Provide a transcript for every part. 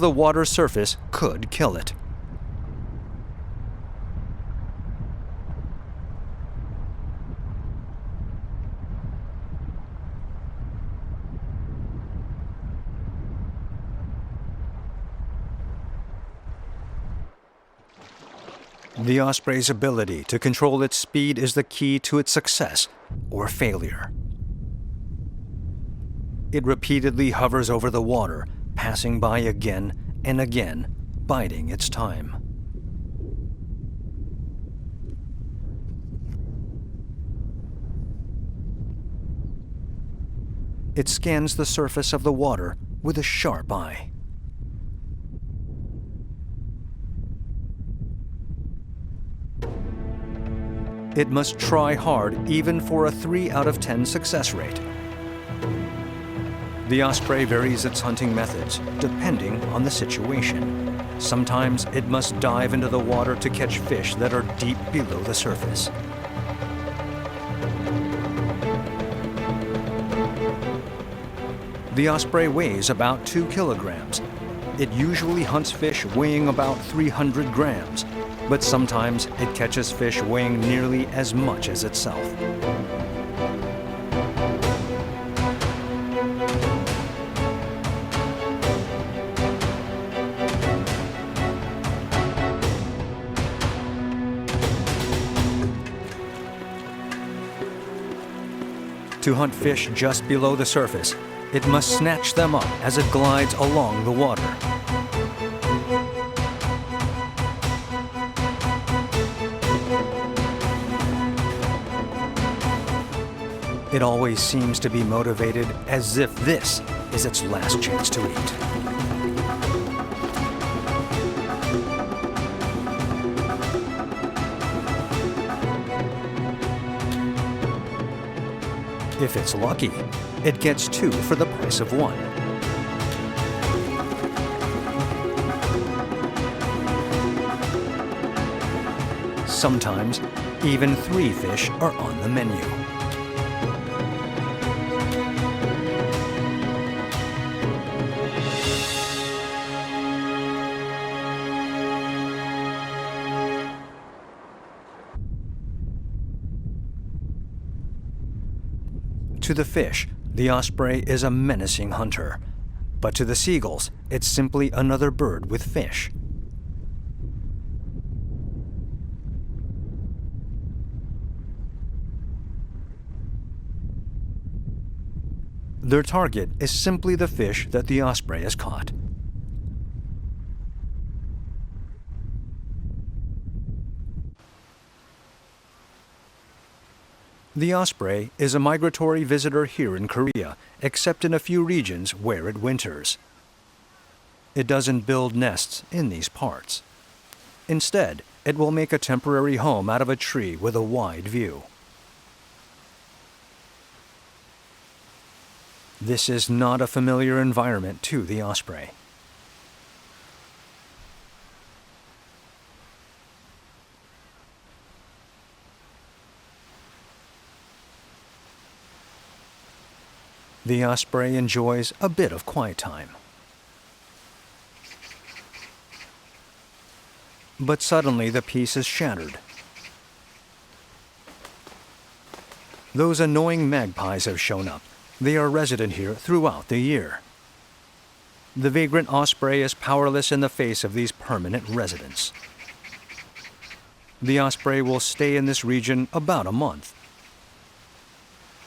the water surface could kill it. The osprey's ability to control its speed is the key to its success or failure. It repeatedly hovers over the water, passing by again and again, biding its time. It scans the surface of the water with a sharp eye. It must try hard even for a 3 out of 10 success rate. The osprey varies its hunting methods depending on the situation. Sometimes it must dive into the water to catch fish that are deep below the surface. The osprey weighs about 2 kilograms. It usually hunts fish weighing about 300 grams, but sometimes it catches fish weighing nearly as much as itself. To hunt fish just below the surface, it must snatch them up as it glides along the water. It always seems to be motivated as if this is its last chance to eat. If it's lucky, it gets 2 for the price of 1. Sometimes, even 3 fish are on the menu. To the fish, the osprey is a menacing hunter, but to the seagulls, it's simply another bird with fish. Their target is simply the fish that the osprey has caught. The osprey is a migratory visitor here in Korea, except in a few regions where it winters. It doesn't build nests in these parts. Instead, it will make a temporary home out of a tree with a wide view. This is not a familiar environment to the osprey. The osprey enjoys a bit of quiet time. But suddenly the peace is shattered. Those annoying magpies have shown up. They are resident here throughout the year. The vagrant osprey is powerless in the face of these permanent residents. The osprey will stay in this region about a month.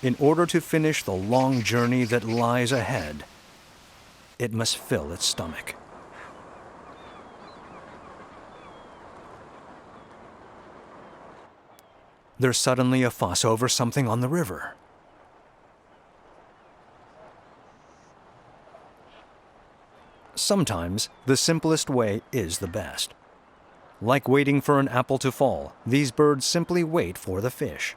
In order to finish the long journey that lies ahead, it must fill its stomach. There's suddenly a fuss over something on the river. Sometimes the simplest way is the best. Like waiting for an apple to fall, these birds simply wait for the fish.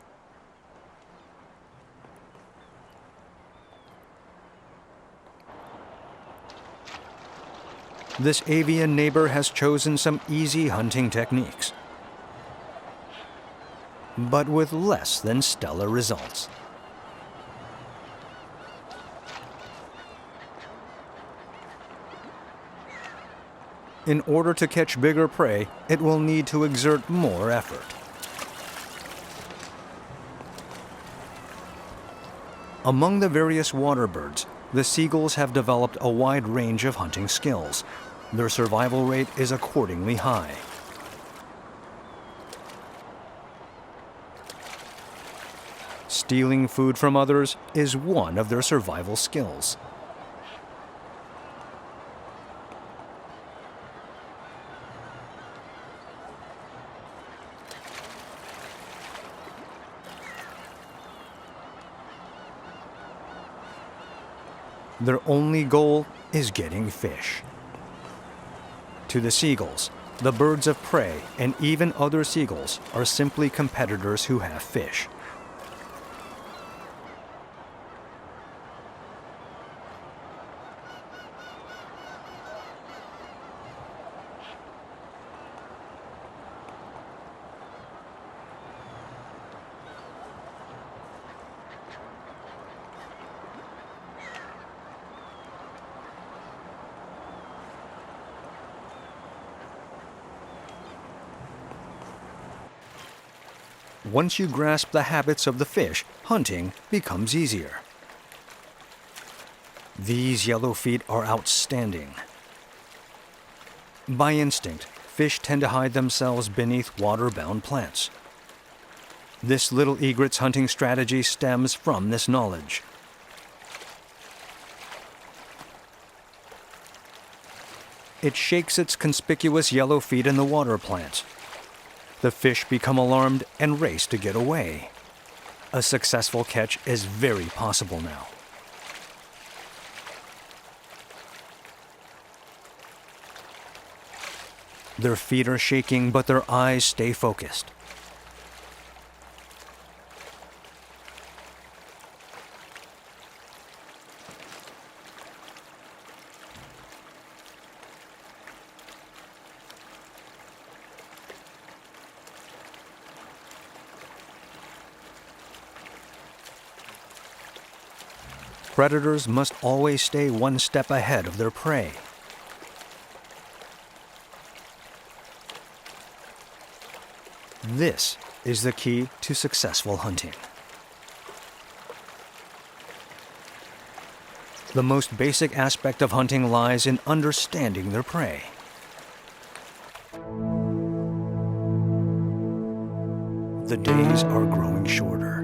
This avian neighbor has chosen some easy hunting techniques, but with less than stellar results. In order to catch bigger prey, it will need to exert more effort. Among the various water birds, the seagulls have developed a wide range of hunting skills. Their survival rate is accordingly high. Stealing food from others is one of their survival skills. Their only goal is getting fish. To the seagulls, the birds of prey and even other seagulls are simply competitors who have fish. Once you grasp the habits of the fish, hunting becomes easier. These yellowfeet are outstanding. By instinct, fish tend to hide themselves beneath water-bound plants. This little egret's hunting strategy stems from this knowledge. It shakes its conspicuous yellow feet in the water plant. The fish become alarmed and race to get away. A successful catch is very possible now. Their feet are shaking, but their eyes stay focused. Predators must always stay one step ahead of their prey. This is the key to successful hunting. The most basic aspect of hunting lies in understanding their prey. The days are growing shorter.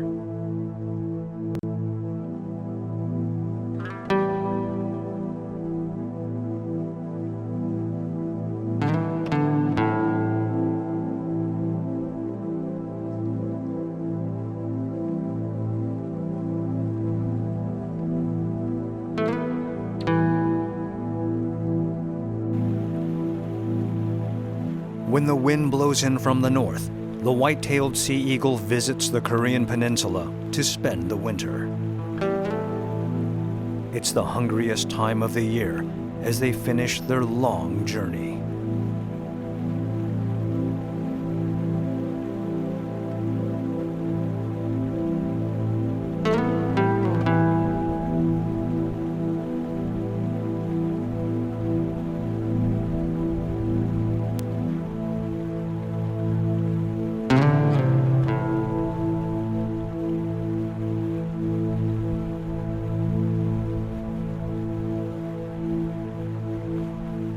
When the wind blows in from the north, the white-tailed sea eagle visits the Korean peninsula to spend the winter. It's the hungriest time of the year as they finish their long journey.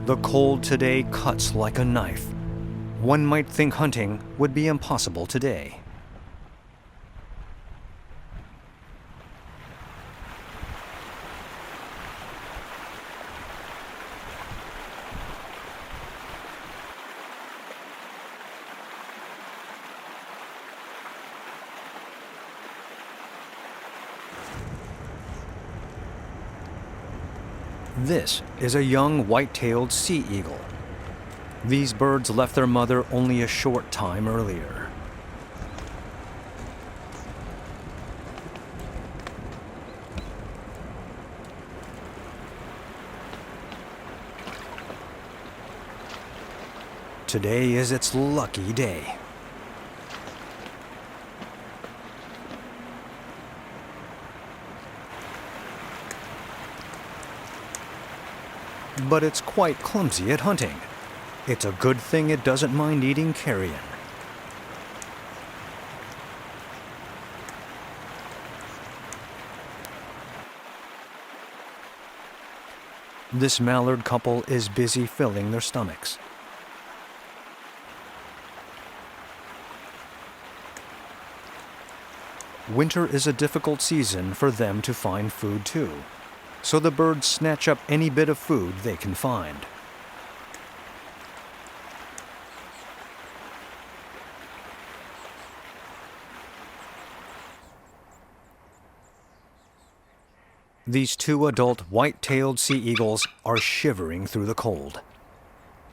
The cold today cuts like a knife. One might think hunting would be impossible today. This is a young white-tailed sea eagle. These birds left their mother only a short time earlier. Today is its lucky day. But it's quite clumsy at hunting. It's a good thing it doesn't mind eating carrion. This mallard couple is busy filling their stomachs. Winter is a difficult season for them to find food too, so the birds snatch up any bit of food they can find. These two adult white-tailed sea eagles are shivering through the cold.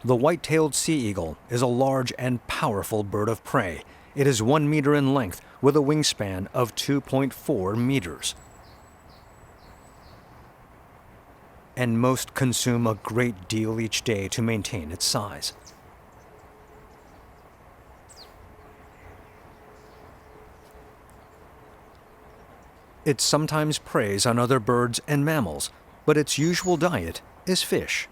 The white-tailed sea eagle is a large and powerful bird of prey. It is 1 meter in length with a wingspan of 2.4 meters. And most consume a great deal each day to maintain its size. It sometimes preys on other birds and mammals, but its usual diet is fish.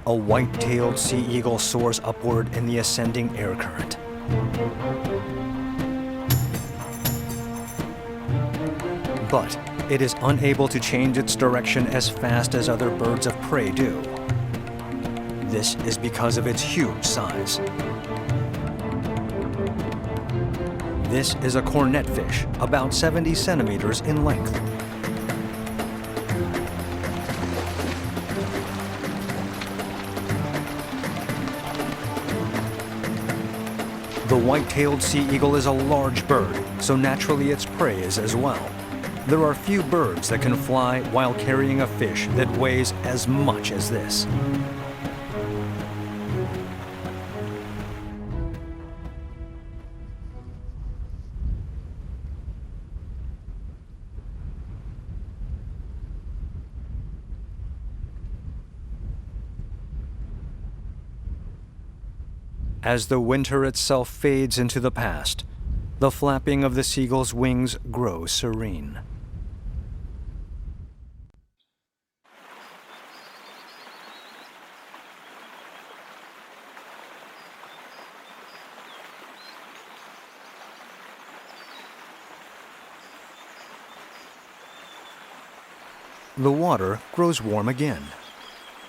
A white-tailed sea eagle soars upward in the ascending air current. But it is unable to change its direction as fast as other birds of prey do. This is because of its huge size. This is a cornetfish, about 70 centimeters in length. The white-tailed sea eagle is a large bird, so naturally its prey is as well. There are few birds that can fly while carrying a fish that weighs as much as this. As the winter itself fades into the past, the flapping of the seagull's wings grows serene. The water grows warm again.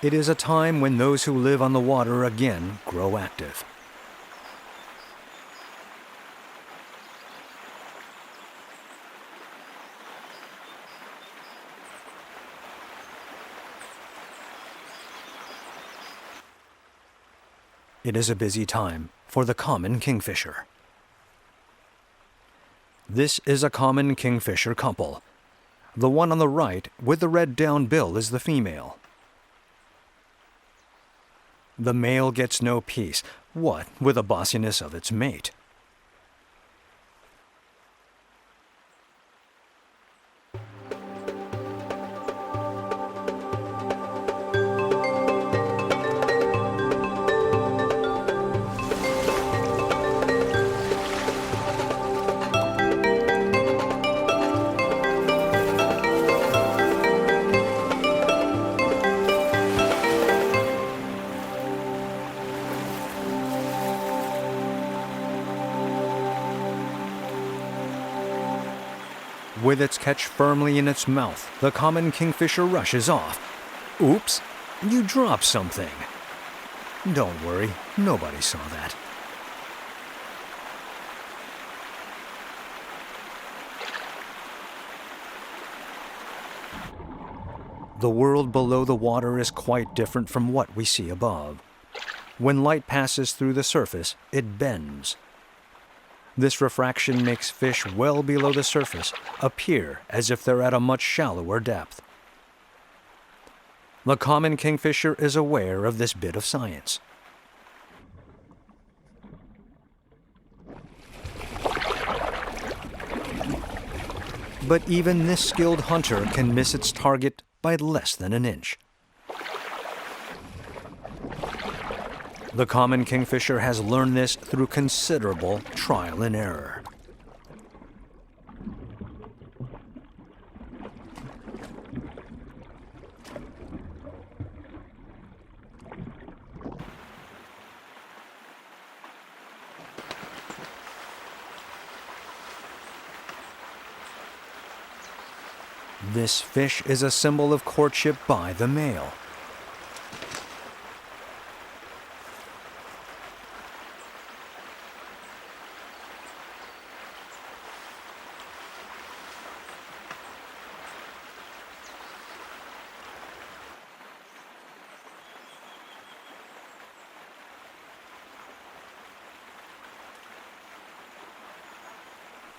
It is a time when those who live on the water again grow active. It is a busy time for the common kingfisher. This is a common kingfisher couple. The one on the right with the red down bill is the female. The male gets no peace, what with the bossiness of its mate. With its catch firmly in its mouth, the common kingfisher rushes off. Oops, you dropped something. Don't worry, nobody saw that. The world below the water is quite different from what we see above. When light passes through the surface, it bends. This refraction makes fish well below the surface appear as if they're at a much shallower depth. The common kingfisher is aware of this bit of science. But even this skilled hunter can miss its target by less than an inch. The common kingfisher has learned this through considerable trial and error. This fish is a symbol of courtship by the male.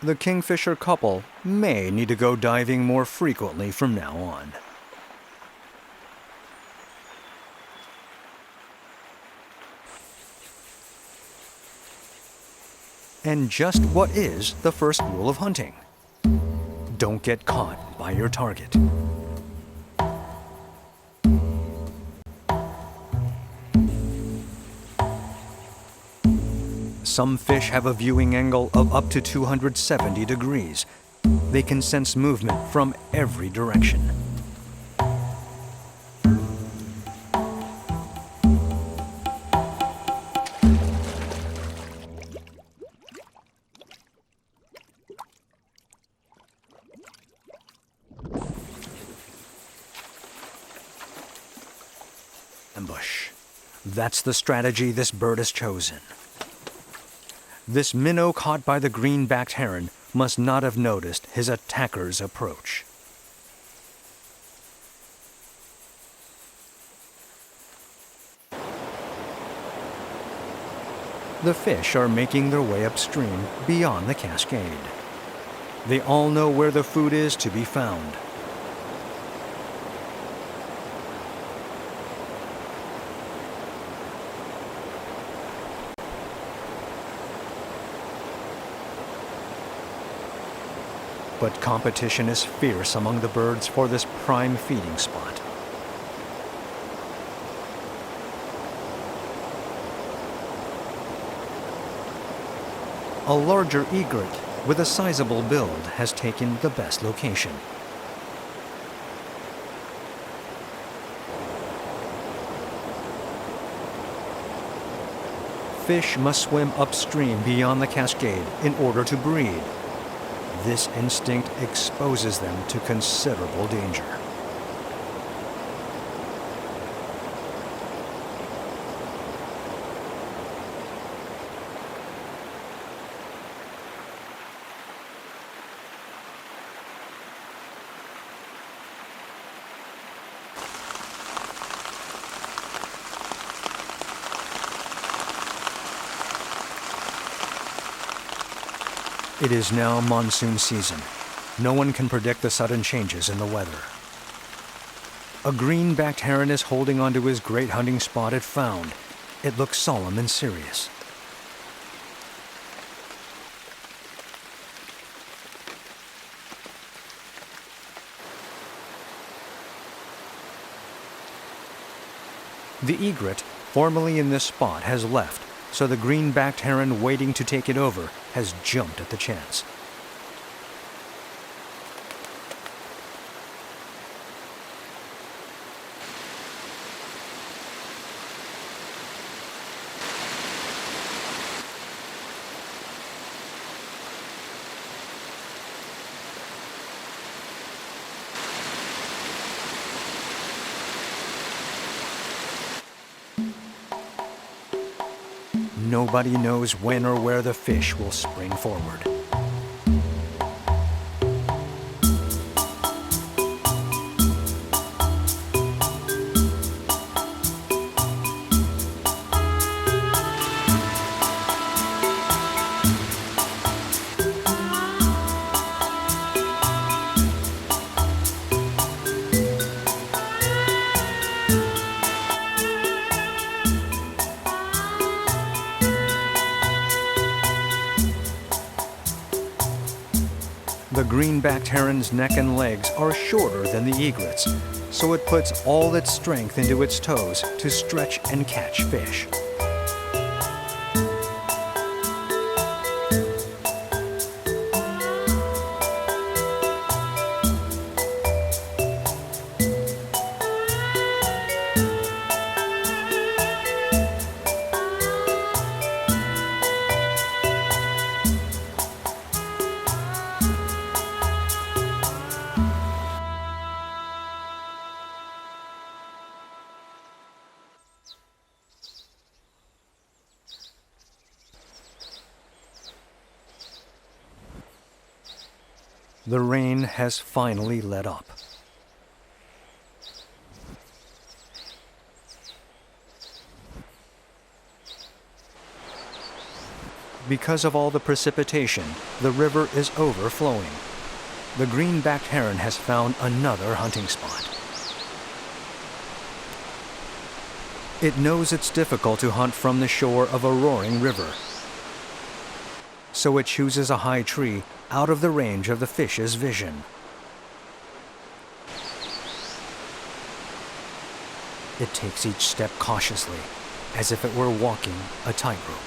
The kingfisher couple may need to go diving more frequently from now on. And just what is the first rule of hunting? Don't get caught by your target. Some fish have a viewing angle of up to 270 degrees. They can sense movement from every direction. Ambush. That's the strategy this bird has chosen. This minnow caught by the green-backed heron must not have noticed his attacker's approach. The fish are making their way upstream beyond the cascade. They all know where the food is to be found. But competition is fierce among the birds for this prime feeding spot. A larger egret with a sizable build has taken the best location. Fish must swim upstream beyond the cascade in order to breed. This instinct exposes them to considerable danger. It is now monsoon season. No one can predict the sudden changes in the weather. A green-backed heron is holding onto his great hunting spot it found. It looks solemn and serious. The egret, formerly in this spot, has left, so the green-backed heron waiting to take it over has jumped at the chance. Nobody knows when or where the fish will spring forward. The green-backed heron's neck and legs are shorter than the egret's, so it puts all its strength into its toes to stretch and catch fish. The rain has finally let up. Because of all the precipitation, the river is overflowing. The green-backed heron has found another hunting spot. It knows it's difficult to hunt from the shore of a roaring river, so it chooses a high tree out of the range of the fish's vision. It takes each step cautiously, as if it were walking a tightrope.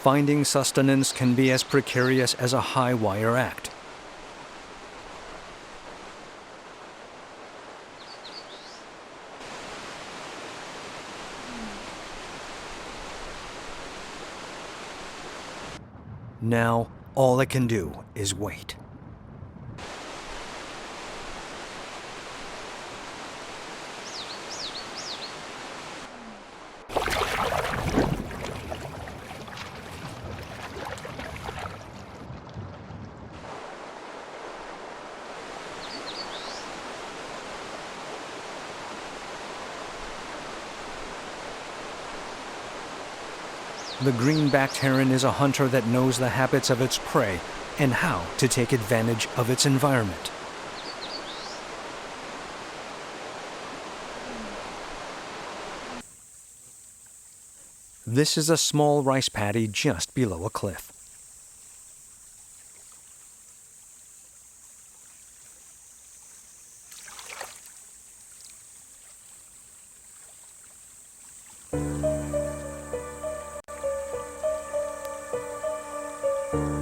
Finding sustenance can be as precarious as a high-wire act. Now, all it can do is wait. The green-backed heron is a hunter that knows the habits of its prey and how to take advantage of its environment. This is a small rice paddy just below a cliff.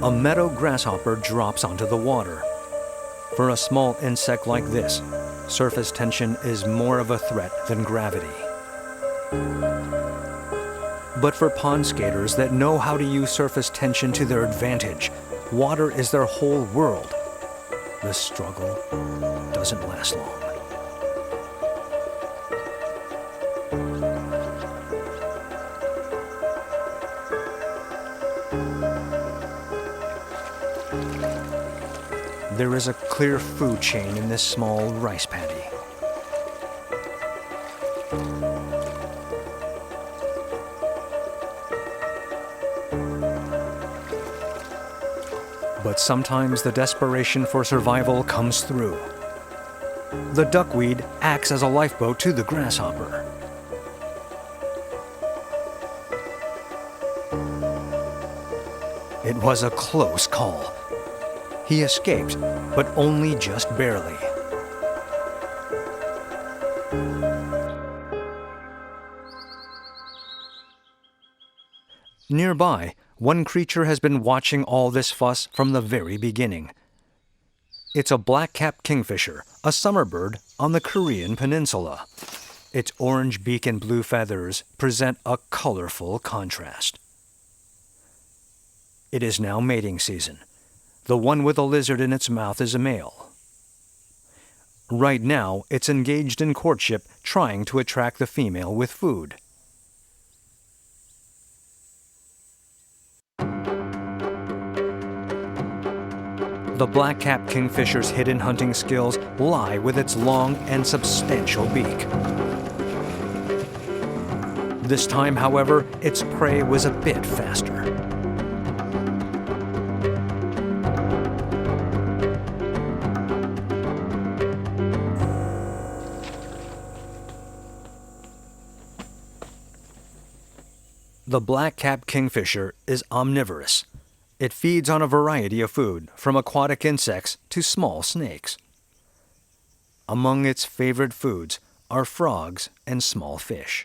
A meadow grasshopper drops onto the water. For a small insect like this, surface tension is more of a threat than gravity. But for pond skaters that know how to use surface tension to their advantage, water is their whole world. The struggle doesn't last long. There is a clear food chain in this small rice paddy. But sometimes the desperation for survival comes through. The duckweed acts as a lifeboat to the grasshopper. It was a close call. He escaped, but only just barely. Nearby, one creature has been watching all this fuss from the very beginning. It's a black Cap Kingfisher, a summer bird on the Korean peninsula. Its orange beak and blue feathers present a colorful contrast. It is now mating season. The one with a lizard in its mouth is a male. Right now, it's engaged in courtship, trying to attract the female with food. The black Cap Kingfisher's hidden hunting skills lie with its long and substantial beak. This time, however, its prey was a bit faster. The black Cap Kingfisher is omnivorous. It feeds on a variety of food, from aquatic insects to small snakes. Among its favorite foods are frogs and small fish.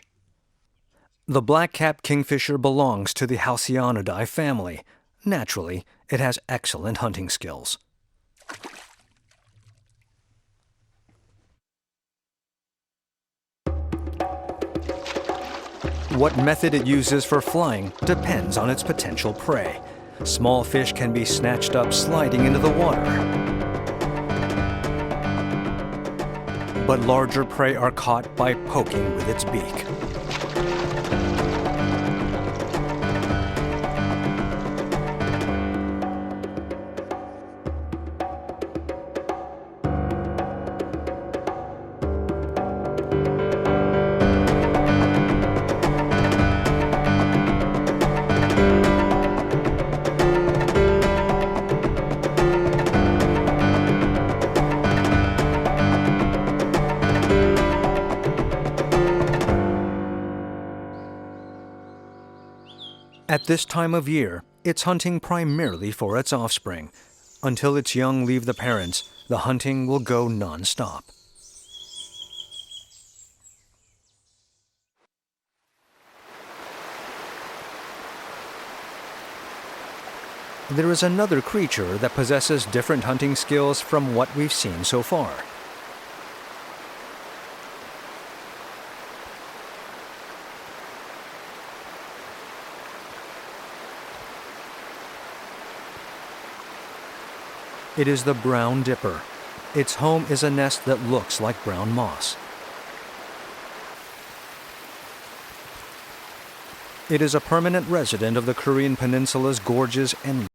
The black Cap Kingfisher belongs to the Halcyonidae family. Naturally, it has excellent hunting skills. What method it uses for flying depends on its potential prey. Small fish can be snatched up sliding into the water. But larger prey are caught by poking with its beak. At this time of year, it's hunting primarily for its offspring. Until its young leave the parents, the hunting will go non-stop. There is another creature that possesses different hunting skills from what we've seen so far. It is the brown dipper. Its home is a nest that looks like brown moss. It is a permanent resident of the Korean Peninsula's gorges and